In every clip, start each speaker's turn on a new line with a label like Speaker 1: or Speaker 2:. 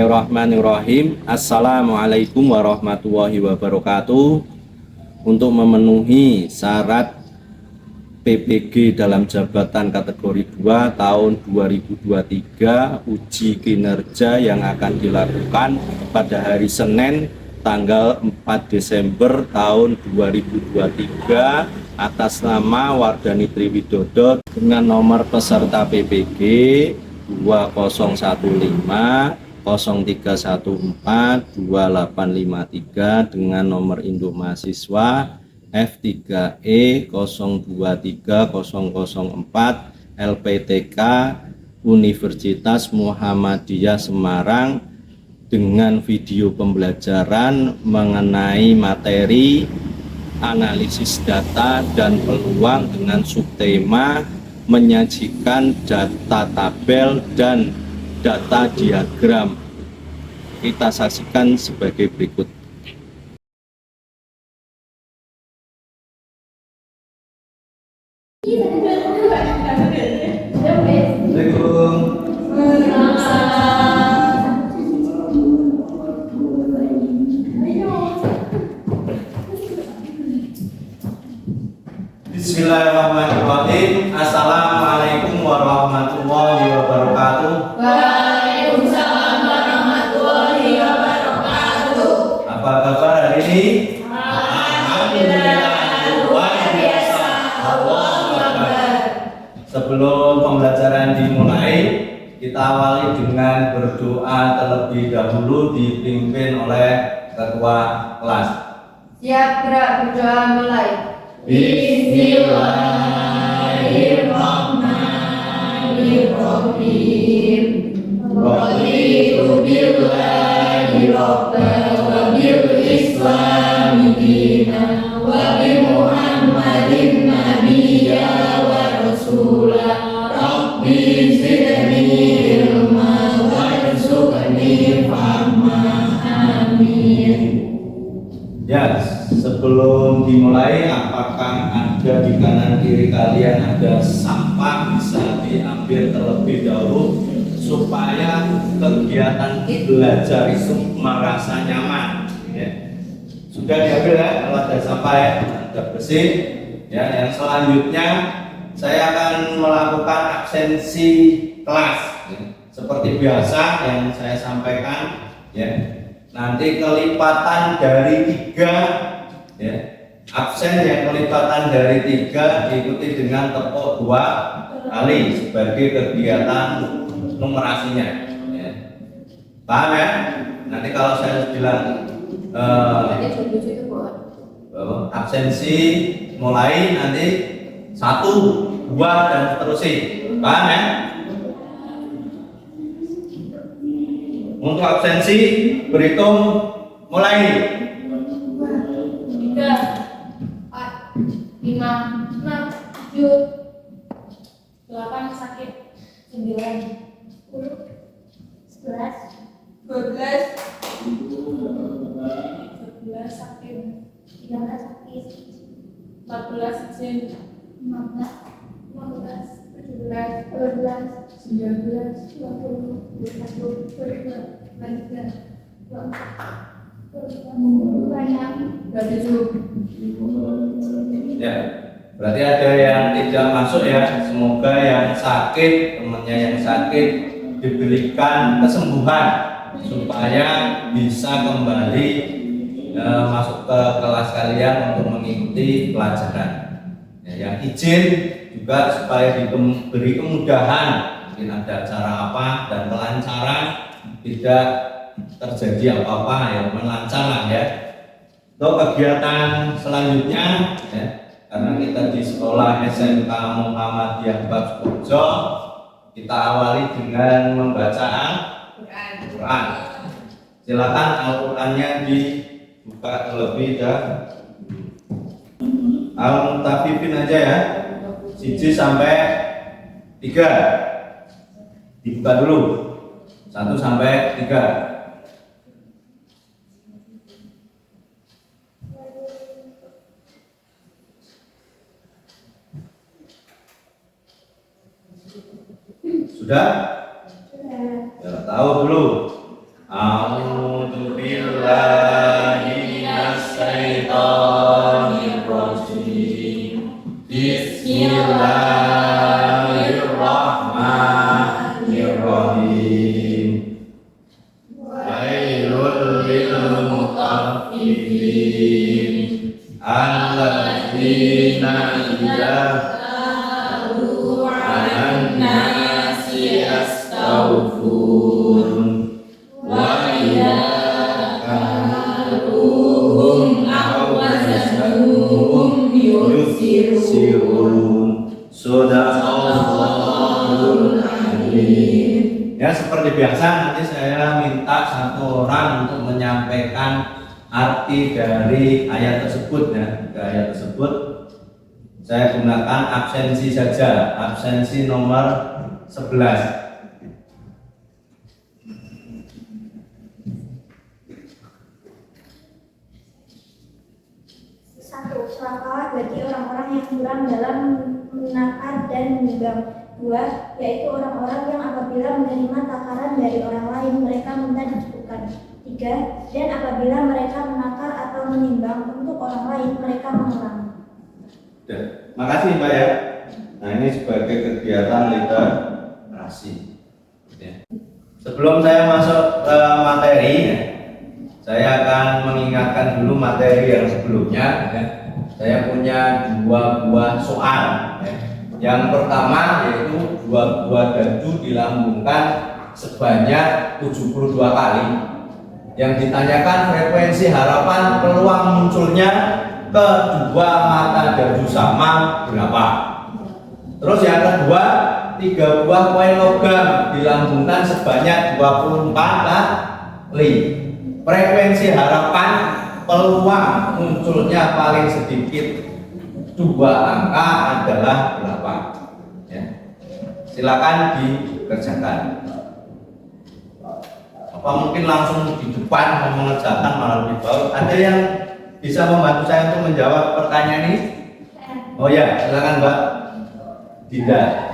Speaker 1: Bismillahirrahmanirrahim. Assalamualaikum warahmatullahi wabarakatuh. Untuk memenuhi syarat PPG dalam jabatan kategori 2 tahun 2023, uji kinerja yang akan dilakukan pada hari Senin tanggal 4 Desember tahun 2023 atas nama Wardani Triwidodo dengan nomor peserta PPG 2015 0314 2853 dengan nomor induk mahasiswa F3E 023004 LPTK Universitas Muhammadiyah Semarang dengan video pembelajaran mengenai materi analisis data dan peluang dengan subtema menyajikan data tabel dan data diagram. Kita saksikan sebagai berikut. Bismillahirrahmanirrahim. Assalamualaikum warahmatullahi wabarakatuh.
Speaker 2: Waalaikumsalam warahmatullahi wabarakatuh.
Speaker 1: Apa kabar hari ini?
Speaker 2: Alhamdulillah, luar biasa. Allahu Akbar.
Speaker 1: Sebelum pembelajaran dimulai, kita awali dengan berdoa terlebih dahulu dipimpin oleh ketua kelas.
Speaker 2: Siap gerak berdoa mulai. Bismillahirrahmanirrahim. Raditu billahi rabban wa bil islami dinan wa bi Muhammadin nabiyya wa rasulah. Rabbi zidni ilma warzuqni fahma. Amin.
Speaker 1: Ya, sebelum dimulai, apakah ada di kanan kiri kalian ada sampah bisa diambil terlebih dahulu supaya kegiatan belajar itu merasa nyaman. Ya. Sudah diambil ya, kalau ada sampah ya, ada bersih. Ya, yang selanjutnya saya akan melakukan absensi kelas. Ya. Seperti biasa yang saya sampaikan, ya. Nanti kelipatan dari 3 ya. Absen yang kelipatan dari 3 diikuti dengan tepuk 2 kali sebagai kegiatan numerasinya ya. Paham ya? Nanti kalau saya bilang absensi mulai nanti 1, 2 dan seterusnya. Paham ya? Untuk absensi berhitung mulai
Speaker 2: 3, 4, 5, 6, 7, 8 sakit, 9, 10, 11, 12, 13 sakit, 13 sakit, 14 izin, 15, 17, 18, 19, 20, 21, 22, 23, 24, 25, 27.
Speaker 1: ya. Berarti ada yang tidak masuk ya. Semoga yang sakit, temannya yang sakit diberikan kesembuhan supaya bisa kembali masuk ke kelas kalian untuk mengikuti pelajaran. Ya, yang izin juga supaya diberi kemudahan, mungkin ada acara apa dan kelancaran, tidak terjadi apa-apa yang lancar lah ya. Untuk kegiatan selanjutnya ya, karena kita di sekolah SMK Muhammadiyah Bab Sukoharjo, kita awali dengan membaca Al-Quran. Silakan Al-Qurannya dibuka terlebih dahulu. Al-Mutafifin aja ya, 1 sampai 3 dibuka dulu, 1 sampai 3. Sudah? Ya, tahu dulu. Syaitonirrajim. Bismillahirrahmanirrahim. Wailul lil mutaffifin alladzina idza qalu 'alan nasi yastawfun wa idza kaluhum aw wazanuhum yusirun. Sadaqallahul azim. Ya, seperti biasa nanti saya minta satu orang untuk menyampaikan arti dari ayat tersebut ya. Dari ayat tersebut saya gunakan absensi saja, absensi nomor 11.
Speaker 2: Satu, celakalah bagi orang-orang yang curang dalam menakar dan menimbang. Dua, yaitu orang-orang yang apabila menerima takaran dari orang lain mereka minta dicukupkan. Tiga, dan apabila mereka menakar atau menimbang untuk orang lain mereka mengurangi.
Speaker 1: Makasih Mbak ya. Nah, ini sebagai kegiatan literasi. Ya. Sebelum saya masuk ke materi, ya, saya akan mengingatkan dulu materi yang sebelumnya. Ya. Saya punya dua buah soal. Ya. Yang pertama yaitu dua buah dadu dilambungkan sebanyak 72 kali. Yang ditanyakan frekuensi harapan peluang munculnya kedua mata dadu sama berapa. Terus yang kedua, 3 buah koin logam dilambungkan sebanyak 24 kali. Frekuensi harapan peluang munculnya paling sedikit 2 angka adalah berapa? Ya. Silakan dikerjakan. Apa mungkin langsung di depan mengerjakan malah lebih bagus? Ada yang bisa membantu saya untuk menjawab pertanyaan ini? Oh ya, silakan Mbak Dinda.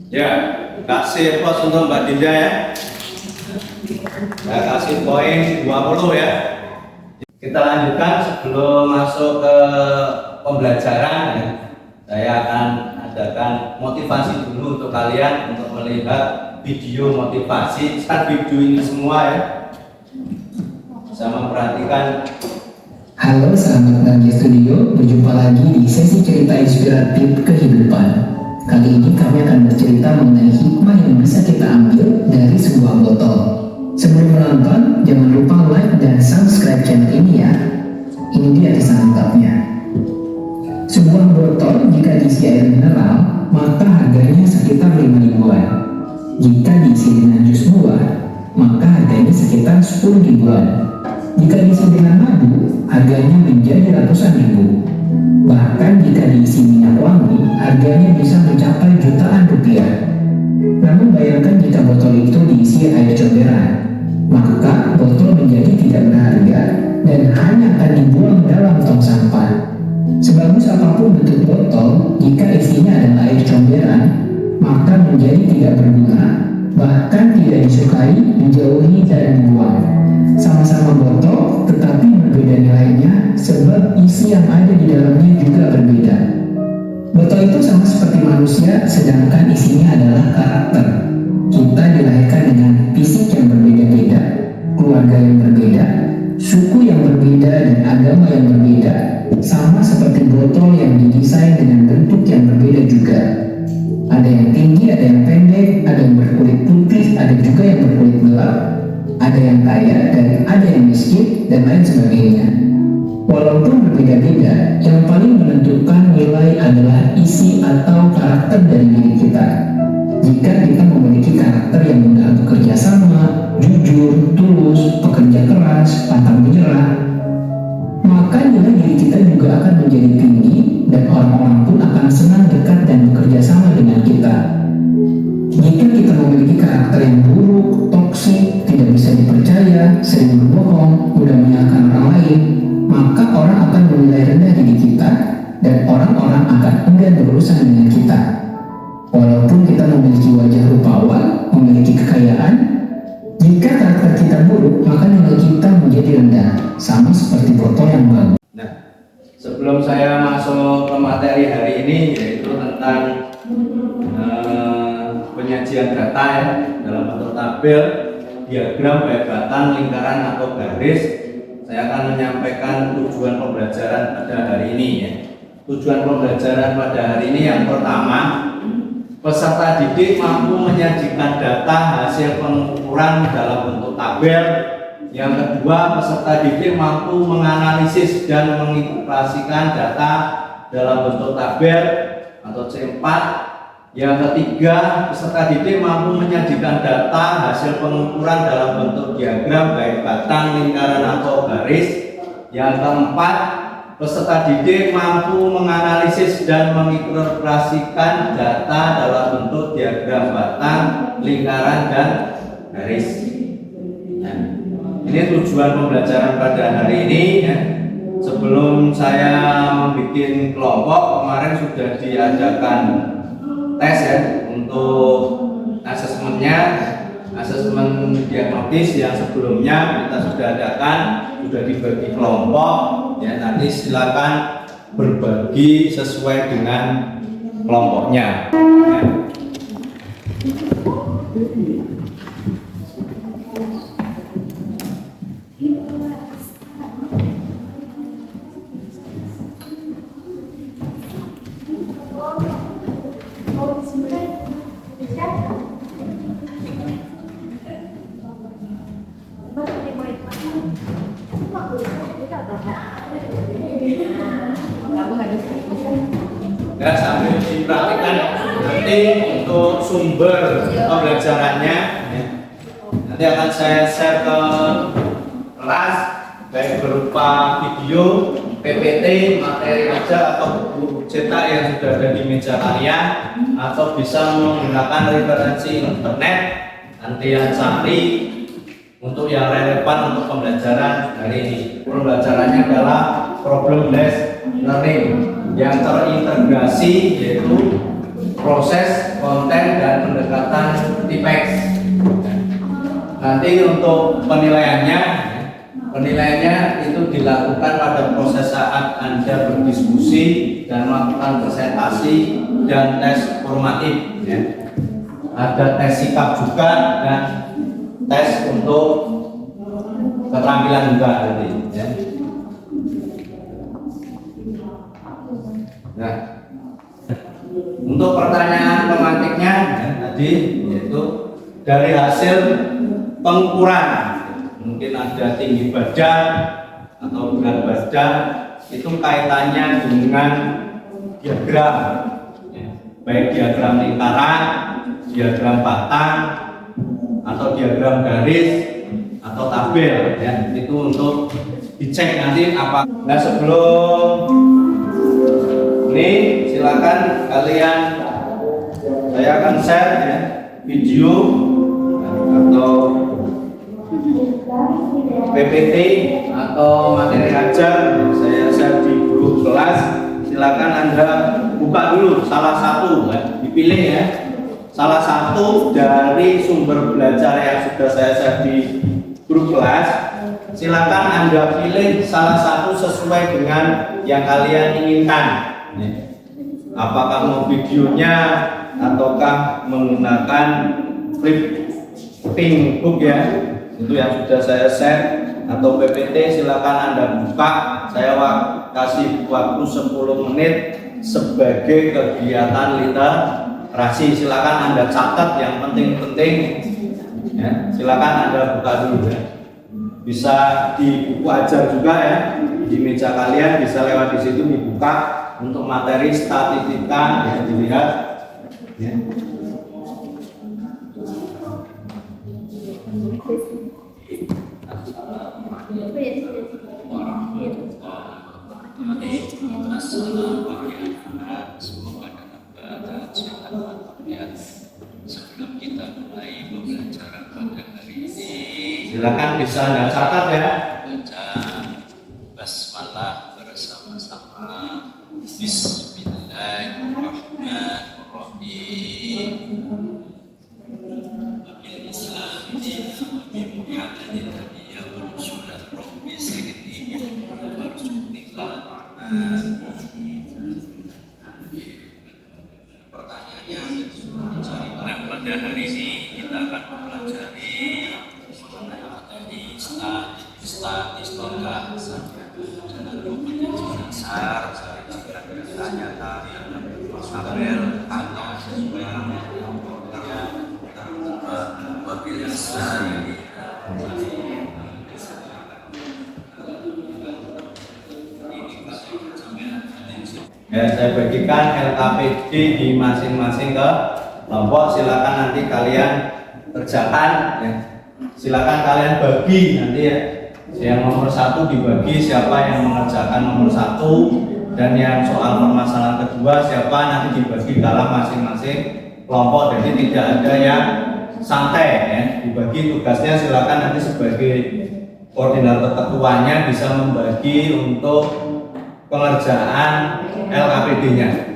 Speaker 1: Ya, kasih pos untuk Mbak Dinda ya. Saya kasih poin 20 ya. Kita lanjutkan sebelum masuk ke pembelajaran ya. Saya akan adakan motivasi dulu untuk kalian untuk melihat video motivasi. Start video ini semua ya. Bisa memperhatikan.
Speaker 3: Halo, selamat datang di studio. Berjumpa lagi di sesi cerita inspiratif kehidupan. Kali ini kami akan bercerita mengenai hikmah yang bisa kita ambil dari sebuah botol. Sebelum menonton, jangan lupa like dan subscribe channel ini ya. Ini dia kisah lengkapnya. Sebuah botol jika diisi air mineral, maka harganya sekitar 5 ribuan. Jika diisi dengan jus buah, maka harganya sekitar 10 ribuan. Jika diisi dengan madu, harganya menjadi ratusan ribu. Bahkan jika diisi minyak wangi, harganya bisa mencapai jutaan rupiah. Namun bayangkan jika botol itu diisi air comberan, maka botol menjadi tidak berharga dan hanya akan dibuang dalam tong sampah. Sebagus apapun bentuk botol, jika isinya adalah air comberan, maka menjadi tidak berguna, bahkan tidak disukai, dijauhi dan dibuang. Sama-sama botol, tetapi berbeda nilainya sebab isi yang ada di dalamnya juga berbeda. Botol itu sama seperti manusia, sedangkan isinya adalah karakter. Kita dilahirkan dengan fisik yang berbeda-beda, keluarga yang berbeda, suku yang berbeda, dan agama yang berbeda. Sama seperti botol yang didesain dengan bentuk yang berbeda juga. Ada yang tinggi, ada yang pendek, ada yang berkulit putih, ada juga yang berkulit gelap, ada yang kaya, dan ada yang miskin, dan lain sebagainya. Walaupun berbeda-beda, yang paling menentukan nilai adalah isi atau karakter dari diri kita. Jika kita memiliki karakter yang mudah bekerja sama, jujur, tulus, pekerja keras, pantang menyerah, maka nilai diri kita juga akan menjadi tinggi dan orang-orang pun akan senang dekat dan bekerja sama dengan kita. Jika kita memiliki karakter yang buruk, toksik, tidak bisa dipercaya, sering berbohong, mudah menyalahkan orang lain, maka orang akan menilai rendah diri kita dan orang-orang akan enggan berurusan dengan kita. Walaupun kita memiliki wajah rupawan, memiliki kekayaan, jika karakter kita buruk, maka nilai kita menjadi rendah, sama seperti botol yang bagus.
Speaker 1: Nah, sebelum saya masuk ke materi hari ini, yaitu tentang penyajian data ya, dalam bentuk tabel, diagram, baik batang, lingkaran atau garis, saya akan menyampaikan tujuan pembelajaran pada hari ini ya. Tujuan pembelajaran pada hari ini yang pertama, peserta didik mampu menyajikan data hasil pengukuran dalam bentuk tabel. Yang kedua, peserta didik mampu menganalisis dan mengintegrasikan data dalam bentuk tabel atau C4. Yang ketiga, peserta didik mampu menyajikan data hasil pengukuran dalam bentuk diagram baik batang, lingkaran atau garis. Yang keempat, peserta didik mampu menganalisis dan mengintegrasikan data dalam bentuk diagram batang, lingkaran, dan garis. Nah, ini tujuan pembelajaran pada hari ini ya. Sebelum saya membuat kelompok, kemarin sudah diadakan tes ya untuk asesmennya, asesmen diagnosis yang sebelumnya kita sudah adakan, sudah dibagi kelompok ya. Nanti silakan berbagi sesuai dengan kelompoknya ya. Ya, sambil dipraktikkan nanti untuk sumber pembelajarannya ya. Nanti akan saya share ke kelas baik berupa video, PPT, materi aja atau buku cetak yang sudah ada di meja kalian, atau bisa menggunakan referensi internet nanti yang cari untuk yang relevan untuk pembelajaran hari ini. Pembelajarannya adalah problem based learning yang terintegrasi, yaitu proses, konten, dan pendekatan TIPEX. Nanti untuk penilaiannya itu dilakukan pada proses saat Anda berdiskusi dan melakukan presentasi dan tes formatif ya. Ada tes sikap juga dan tes untuk keterampilan juga nanti ya. Nah, untuk pertanyaan pemantiknya ya, tadi yaitu dari hasil pengukuran, mungkin ada tinggi badan atau berat badan, itu kaitannya dengan diagram ya, baik diagram lingkaran, diagram batang, atau diagram garis atau tabel ya. Itu untuk dicek nanti apa. Nah, sebelum ini silakan kalian, saya akan share ya, video atau PPT atau materi ajar yang saya share di grup kelas. Silakan Anda buka dulu salah satu ya, dipilih ya, salah satu dari sumber belajar yang sudah saya share di grup kelas. Silakan Anda pilih salah satu sesuai dengan yang kalian inginkan. apakah mau videonya ataukah menggunakan flipping book ya, itu yang sudah saya share, atau PPT silakan Anda buka. Saya kasih waktu 10 menit sebagai kegiatan literasi. Silakan Anda catat yang penting-penting ya. Silakan Anda buka dulu ya. Bisa di buku ajar juga ya, di meja kalian bisa lewat di situ dibuka untuk materi statistika ya, dilihat ya.
Speaker 4: Sebelum kita mulai pembelajaran pada hari ini,
Speaker 1: Silakan bisa Anda catat ya.
Speaker 4: baca basmalah bersama-sama. Bismillahirrahmanirrahim. Wabil Islam bi Muhammadin nabiyya wa rasulan rabbi sayyidina warzuqnil pertanyaannya, nah pada hari ini kita akan mempelajari mengenai materi statistika dengan kompetensi dasar jika nyata tabel atau wabil Islam.
Speaker 1: Ya, saya bagikan LKPD di masing-masing kelompok. Silakan nanti kalian kerjakan ya. Silakan kalian bagi nanti ya. Yang nomor 1 dibagi siapa yang mengerjakan nomor 1, dan yang soal permasalahan kedua siapa nanti dibagi dalam masing-masing kelompok. Jadi tidak ada yang santai ya. Dibagi tugasnya, silakan nanti sebagai koordinator ketuanya bisa membagi untuk pengerjaan LKPD-nya.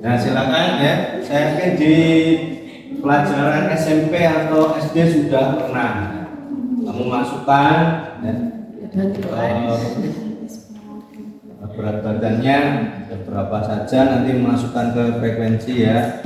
Speaker 1: Nah silakan ya, saya yakin di pelajaran SMP atau SD sudah pernah kamu masukkan ya, berat badannya berapa saja, nanti masukkan ke frekuensi ya.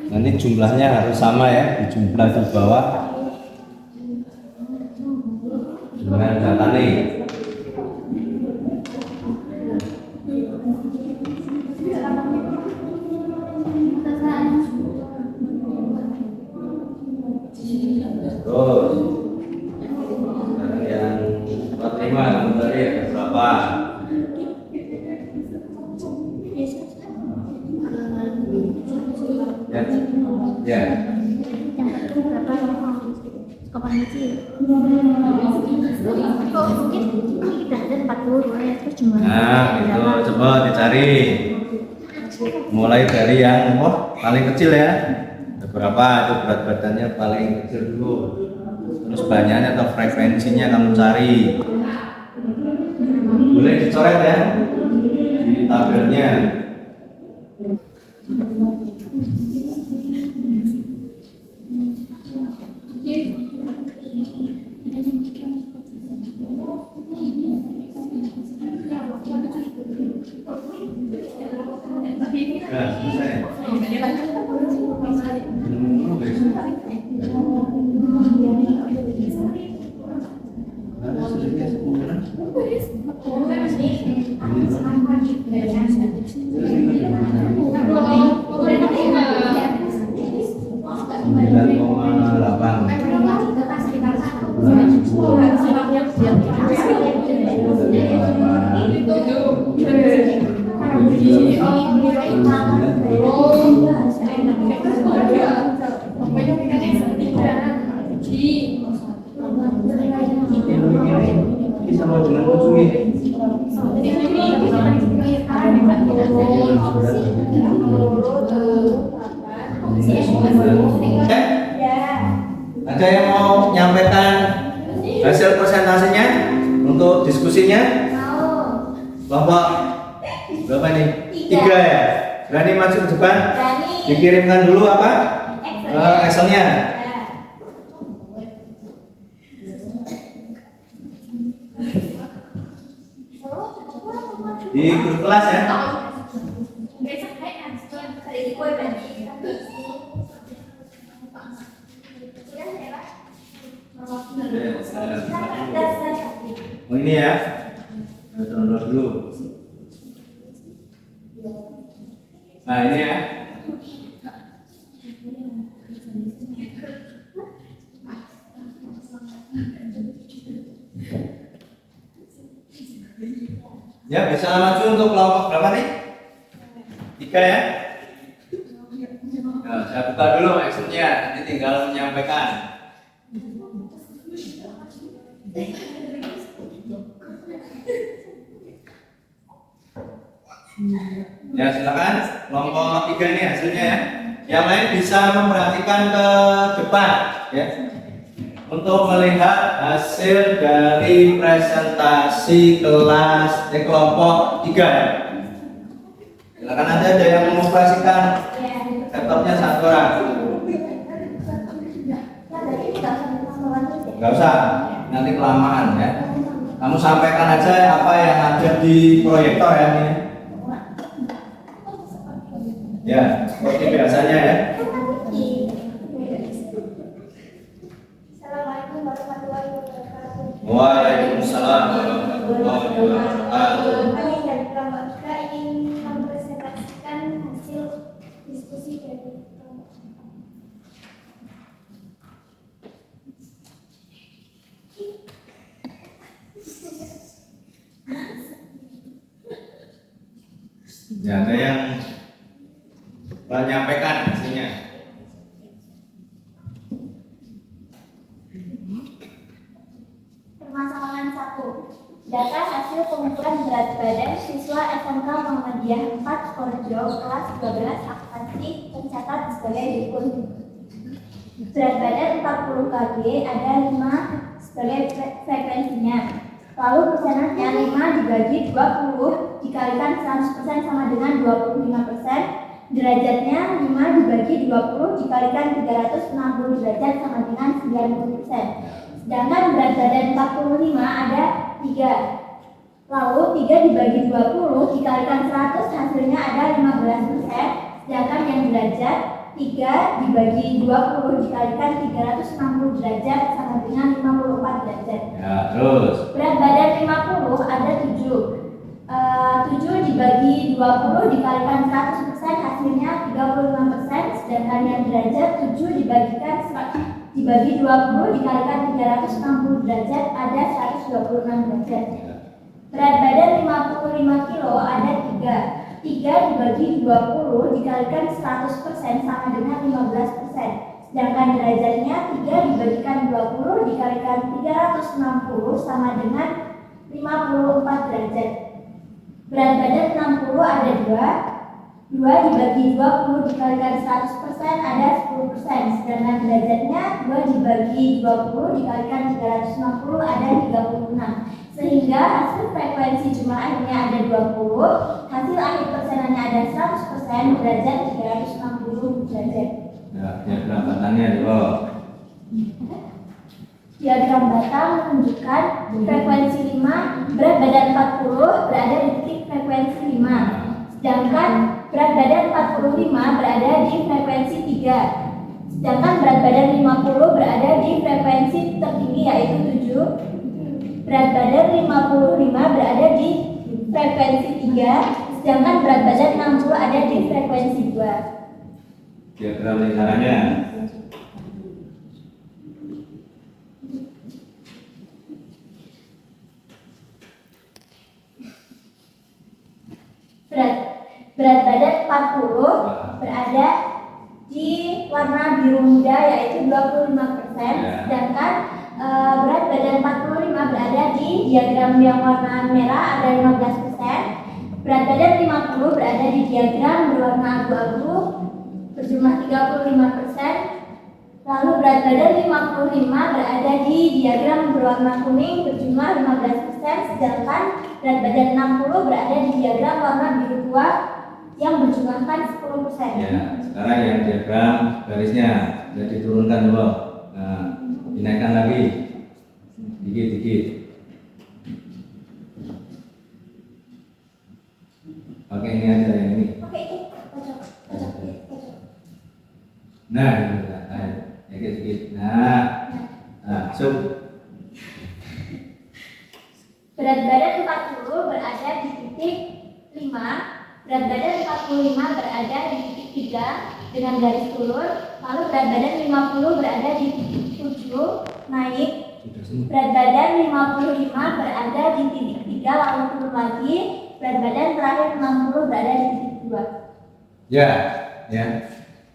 Speaker 1: Nanti jumlahnya harus sama ya, di jumlah di bawah dengan data nih. Terus yang 45 tadi ada berapa? Ya.
Speaker 2: Yang satu berapa kapan kecil? Kok mungkin kita ada 42 ya, terus cuma
Speaker 1: Nah, itu coba dicari. Mulai dari yang paling kecil ya. Ada berapa itu berat badannya paling kecil dulu. Terus banyaknya atau frekuensinya kamu cari. Boleh dicoret ya di tabelnya. Nah, selesai. Sama dengan kucing. Ada yang mau menyampaikan hasil presentasinya untuk diskusinya?
Speaker 2: Mau.
Speaker 1: Kelompok berapa nih?
Speaker 2: Tiga.
Speaker 1: 3 ya. Berani maju ke depan?
Speaker 2: Berani.
Speaker 1: Dikirimkan dulu apa? Excelnya.
Speaker 2: Ya.
Speaker 1: Di grup kelas ya. Oh ini ya. Download dulu. Nah ini ya. Ya bisa maju untuk kelompok berapa nih? 3 ya. Nah, saya buka dulu actionnya. Nanti tinggal menyampaikan. Ya silakan kelompok 3 ini hasilnya ya. Yang lain bisa memperhatikan ke depan ya. Untuk melihat hasil dari presentasi kelas kelompok 3 ya. Silakan ada yang mengoperasikan laptopnya satu orang. Enggak usah, nanti kelamaan ya. Kamu sampaikan aja apa yang ada di proyektor ya ini. Ya, seperti biasanya ya.
Speaker 2: Assalamualaikum warahmatullahi wabarakatuh.
Speaker 1: Waalaikumsalam warahmatullahi wabarakatuh.
Speaker 2: Kami dari kelompok kita ingin mempresentasikan hasil diskusi dari kelompok.
Speaker 1: Ya, ada yang menyampaikan hasilnya.
Speaker 2: Permasalahan 1. Data hasil pengukuran berat badan siswa SMK Muhammadiyah 4 Korjo kelas 12 akuntansi tercatat sebagai berikut. Berat badan 40 kg, ada 5 sebagai frekuensinya. Lalu persenannya 5 dibagi 20 dikalikan 100% sama dengan 25%. Derajatnya 5 dibagi 20 dikalikan 360 derajat sama dengan 90%. Sedangkan berat badan 45 ada 3. Lalu 3 dibagi 20 dikalikan 100 hasilnya ada 15%. Sedangkan yang derajat 3 dibagi 20 dikalikan 360 derajat sama dengan 54 derajat.
Speaker 1: Ya, terus.
Speaker 2: Berat badan 50 ada 7. 7 dibagi 20 dikalikan 100% hasilnya 35%. Sedangkan yang derajat 7 dibagi 20 dikalikan 360 derajat ada 126 derajat. Berat badan 55 kilo ada 3. 3 dibagi 20 dikalikan 100% sama dengan 15%. Sedangkan derajatnya 3 dibagikan 20 dikalikan 360 sama dengan 54 derajat. Berat badan 60 ada 2. 2 dibagi 20 dikalikan 100% ada 10%. Sedangkan derajatnya 2 dibagi 20 dikalikan 360 ada 36. Sehingga hasil frekuensi jumlah akhirnya ada 20. Hasil akhir persenannya ada 100%, derajat 360 derajat.
Speaker 1: Ya, perabatannya dulu.
Speaker 2: Diagram batang menunjukkan frekuensi 5, berat badan 40 berada di titik frekuensi 5. Sedangkan berat badan 45 berada di frekuensi 3. Sedangkan berat badan 50 berada di frekuensi tertinggi yaitu 7. Berat badan 55 berada di frekuensi 3. Sedangkan berat badan 60 ada di frekuensi 2.
Speaker 1: Diagram lingkarannya.
Speaker 2: Berat badan 40 berada di warna biru muda yaitu 25%. Sedangkan berat badan 45 berada di diagram yang warna merah ada 15%. Berat badan 50 berada di diagram berwarna abu-abu berjumlah 35%. Lalu berat badan 55 berada di diagram berwarna kuning berjumlah 15%, sedangkan berat badan 60 berada di diagram warna biru tua yang berjumlahkan 10%.
Speaker 1: Ya, sekarang yang diagram garisnya sudah diturunkan dulu. Nah, dinaikkan lagi dikit-dikit. Oke, ini aja yang ini.
Speaker 2: Oke, itu kocok.
Speaker 1: Nah, ini dikit-dikit. Nah, sub.
Speaker 2: Berat badan 40 berada di titik 5, berat badan 45 berada di titik 3 dengan garis tulur, lalu berat badan 50 berada di titik 7 naik, berat badan 55 berada di titik 3 lalu turun lagi, berat badan terakhir 60 berada di titik 2.
Speaker 1: Ya.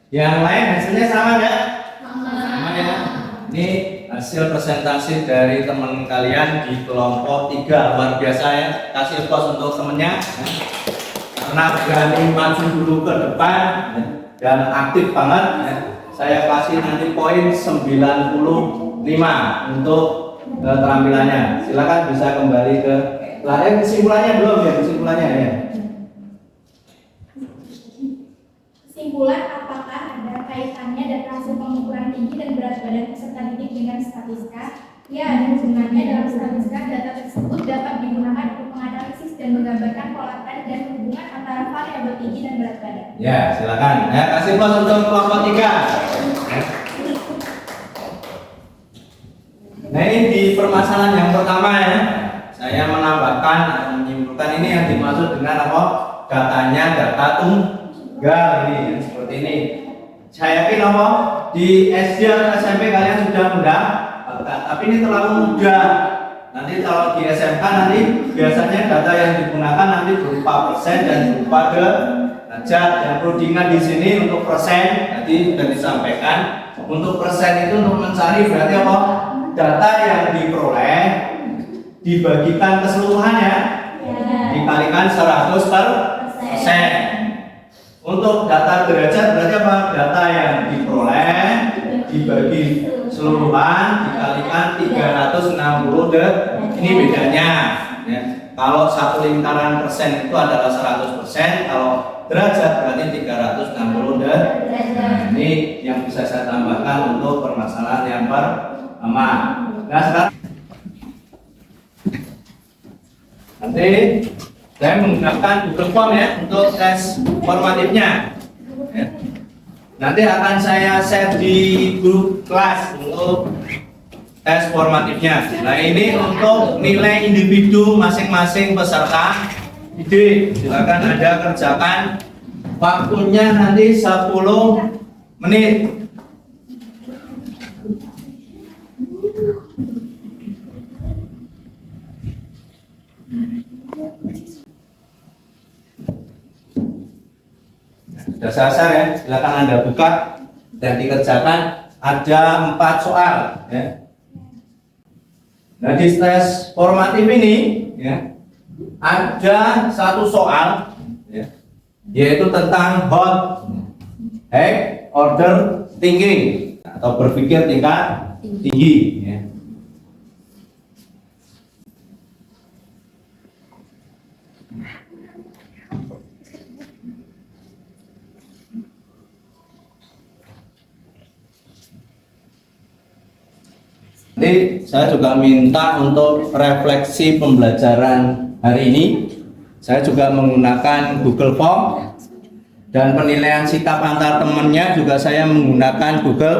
Speaker 1: Yang lain hasilnya sama nggak? Sama ya. Ini hasil presentasi dari teman kalian di kelompok 3. Luar biasa ya. Kasih pos untuk temennya. Karena berani maju dulu ke depan dan aktif banget. Saya kasih nanti poin 95 untuk keterampilannya. Silakan bisa kembali ke kesimpulannya belum ya? Kesimpulannya ya.
Speaker 2: Kesimpulan, apakah ada kaitannya dan hasil pengukuran tinggi dan berat badan peserta didik dengan statistika? Ya, ada hubungannya. Dalam statistika, data tersebut dapat digunakan untuk menganalisis dan menggambarkan pola tren dan hubungan antara variabel tinggi dan berat badan.
Speaker 1: Ya, silakan. Ya, kasih pos untuk kelompok 3. Nah, ini di permasalahan yang pertama ya. Saya menambahkan atau menyimpulkan ini yang dimaksud dengan apa? Datanya data tunggal ini seperti ini. Saya yakin apa? Di SD atau SMP kalian sudah mudah, tapi ini terlalu mudah. Nanti kalau di SMK nanti biasanya data yang digunakan nanti berupa persen dan berupa derajat. Yang perlu diingat di sini untuk persen tadi sudah disampaikan. Untuk persen itu untuk mencari berarti apa? Data yang diperoleh dibagikan keseluruhan ya, dikalikan 100%. Untuk data derajat berarti apa? Data yang diperoleh dibagi keseluruhan dikalikan 360 derajat. Ini bedanya ya. Kalau satu lingkaran persen itu adalah 100%, kalau derajat berarti 360 derajat. Ini yang bisa saya tambahkan untuk permasalahan yang pertama. Nah, sekarang nanti saya menggunakan Google Form ya untuk tes formatifnya. Ya. Nanti akan saya share di grup kelas untuk tes formatifnya. Nah, ini untuk nilai individu masing-masing peserta didik. Silakan Anda kerjakan. Waktunya nanti 10 menit. Sudah selesai ya, silakan Anda buka dan dikerjakan. Ada 4 soal ya. Nah, di tes formatif ini ya, ada 1 soal ya, yaitu tentang hot order thinking atau berpikir tingkat tinggi ya. Nanti saya juga minta untuk refleksi pembelajaran hari ini. Saya juga menggunakan Google Form dan penilaian sikap antar temannya juga saya menggunakan Google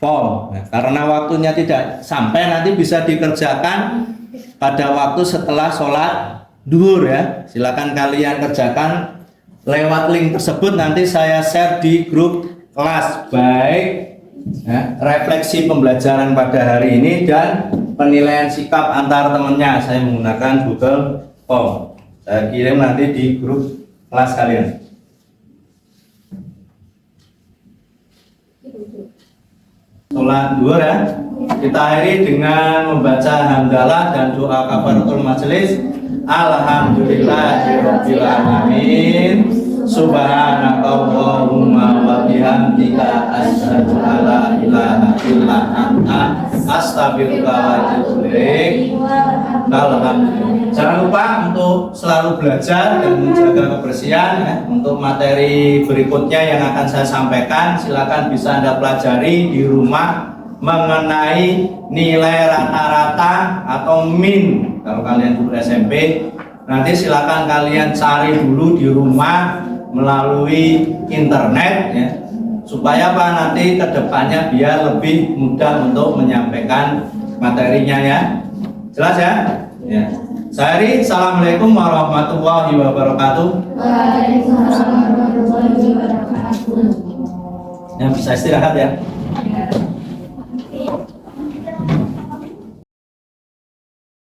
Speaker 1: Form. Nah, karena waktunya tidak sampai, nanti bisa dikerjakan pada waktu setelah sholat duhur ya. Silakan kalian kerjakan lewat link tersebut, nanti saya share di grup kelas. Baik ya, refleksi pembelajaran pada hari ini dan penilaian sikap antar temannya saya menggunakan Google Form. Saya kirim nanti di grup kelas kalian. Sholat duhur ya. Kita akhiri dengan membaca hamdalah dan doa kafaratul majelis. Alhamdulillahirabbil alamin. Subhanakallahumma wa bihamdika asyhadu an la ilaha illa anta astaghfiruka wa atubu ilaik. Alhamdulillah. Jangan lupa untuk selalu belajar dan menjaga kebersihan ya. Untuk materi berikutnya yang akan saya sampaikan, silakan bisa Anda pelajari di rumah mengenai nilai rata-rata atau min. Kalau kalian dulu SMP, nanti silakan kalian cari dulu di rumah melalui internet ya. Supaya apa, nanti kedepannya biar lebih mudah untuk menyampaikan materinya ya. Jelas ya? Ya. Saya Assalamualaikum warahmatullahi wabarakatuh.
Speaker 2: Waalaikumsalam warahmatullahi wabarakatuh.
Speaker 1: Ya, bisa istirahat ya.